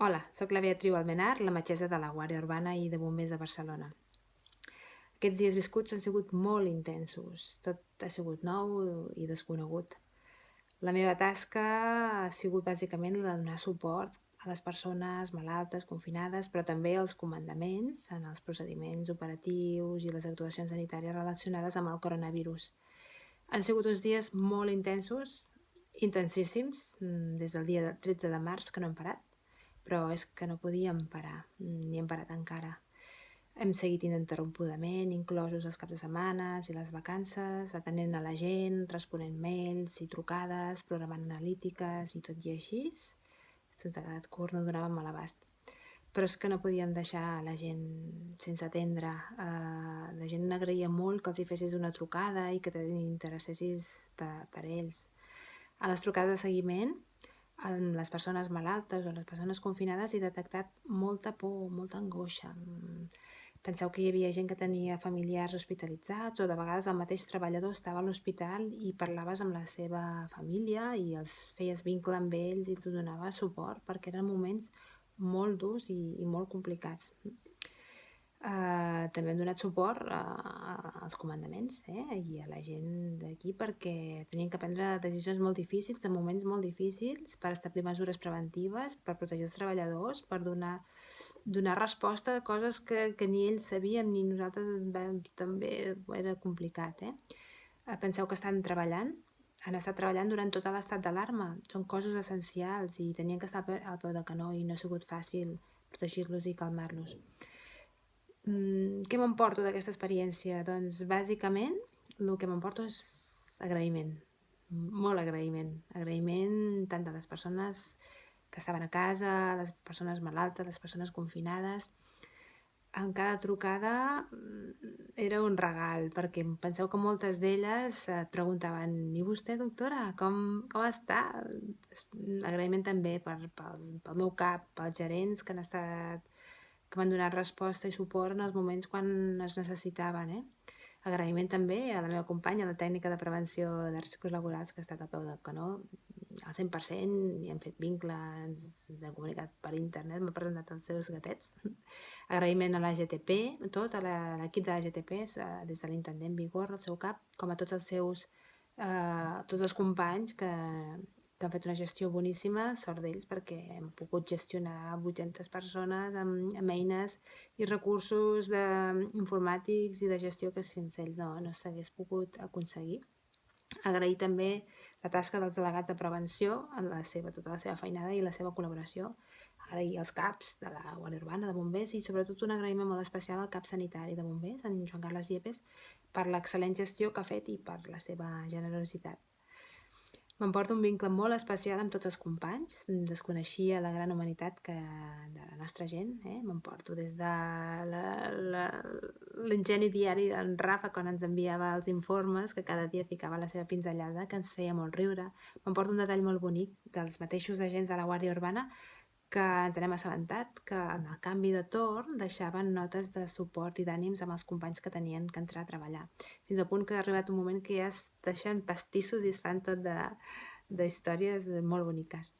Hola, sóc la Beatriu Almenar, la metgessa de la Guàrdia Urbana i de Bombers de Barcelona. Aquests dies viscuts han sigut molt intensos, tot ha sigut nou i desconegut. La meva tasca ha sigut bàsicament la de donar suport a les persones malaltes, confinades, però també als comandaments en els procediments operatius i les actuacions sanitàries relacionades amb el coronavirus. Han sigut uns dies molt intensos, intensíssims, des del dia 13 de març que no hem parat, però és que no podíem parar, ni hem parat encara. Hem seguit ininterrompudament, inclosos els caps de setmana i les vacances, atenent a la gent, responent mails i trucades, programant analítiques i tot i així, se'ns ha quedat curt, no donàvem a l'abast. Però és que no podíem deixar la gent sense atendre. La gent agraïa molt que els hi fessis una trucada i que t'interessessis per ells. A les trucades de seguiment, amb les persones malaltes o les persones confinades he detectat molta por, molta angoixa. Penseu que hi havia gent que tenia familiars hospitalitzats o de vegades el mateix treballador estava a l'hospital i parlaves amb la seva família i els feies vincle amb ells i els donaves suport perquè eren moments molt durs i molt complicats. També hem donat suport als comandaments i a la gent d'aquí perquè tenien que prendre decisions molt difícils en moments molt difícils per establir mesures preventives, per protegir els treballadors, per donar resposta a coses que ni ells sabíem ni nosaltres també era complicat. Penseu que han estat treballant durant tot l'estat d'alarma, són coses essencials i tenien que estar al peu del canó i no ha sigut fàcil protegir-los i calmar-los. Què m'emporto d'aquesta experiència? Doncs bàsicament el que m'emporto és agraïment, molt agraïment. Agraïment tant de les persones que estaven a casa, les persones malaltes, les persones confinades. En cada trucada era un regal, perquè penseu que moltes d'elles et preguntaven: i vostè, doctora, com està? Agraïment també pel meu cap, pels gerents que m'han donat resposta i suport en els moments quan es necessitaven. Agraïment també a la meva companya, la tècnica de prevenció de riscos laborals, que ha estat al peu del canó al 100%, i hem fet vincle, ens hem comunicat per internet, m'ha presentat els seus gatets. Agraïment a la GTP, a l'equip de la GTP, des de l'intendent Vigor, el seu cap, com a tots els companys que han fet una gestió boníssima, sort d'ells, perquè hem pogut gestionar 800 persones amb eines i recursos informàtics i de gestió que sense ells no s'hagués pogut aconseguir. Agrair també la tasca dels delegats de prevenció en tota la seva feinada i la seva col·laboració. Agrair els caps de la Guàrdia Urbana, de Bombers, i sobretot un agraïment molt especial al cap sanitari de Bombers, en Joan Carles Yepes, per l'excel·lent gestió que ha fet i per la seva generositat. M'emporto un vincle molt especial amb tots els companys, desconeixia la gran humanitat de la nostra gent, m'emporto des de l'ingeni diari d'en Rafa quan ens enviava els informes, que cada dia ficava la seva pinzellada, que ens feia molt riure. M'emporto un detall molt bonic dels mateixos agents de la Guàrdia Urbana que ens n'hem assabentat que en el canvi de torn deixaven notes de suport i d'ànims amb els companys que tenien que entrar a treballar, fins al punt que ha arribat un moment que ja es deixen pastissos i es fan tot d'històries molt boniques.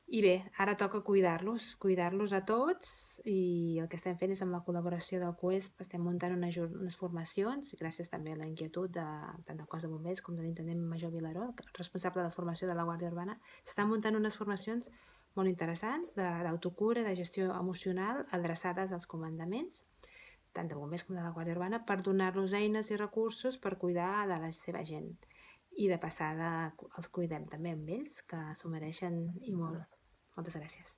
I bé, ara toca cuidar-los a tots, i el que estem fent és amb la col·laboració del CUESP, estem muntant unes formacions, gràcies també a la inquietud tant del cos de bombers com de l'intendent Major Vilaró, responsable de formació de la Guàrdia Urbana. S'estan muntant unes formacions molt interessants d'autocura, de gestió emocional, adreçades als comandaments, tant de bombers com de la Guàrdia Urbana, per donar-los eines i recursos per cuidar de la seva gent. I de passada els cuidem també amb ells, que s'ho mereixen i molt. Moltes gràcies.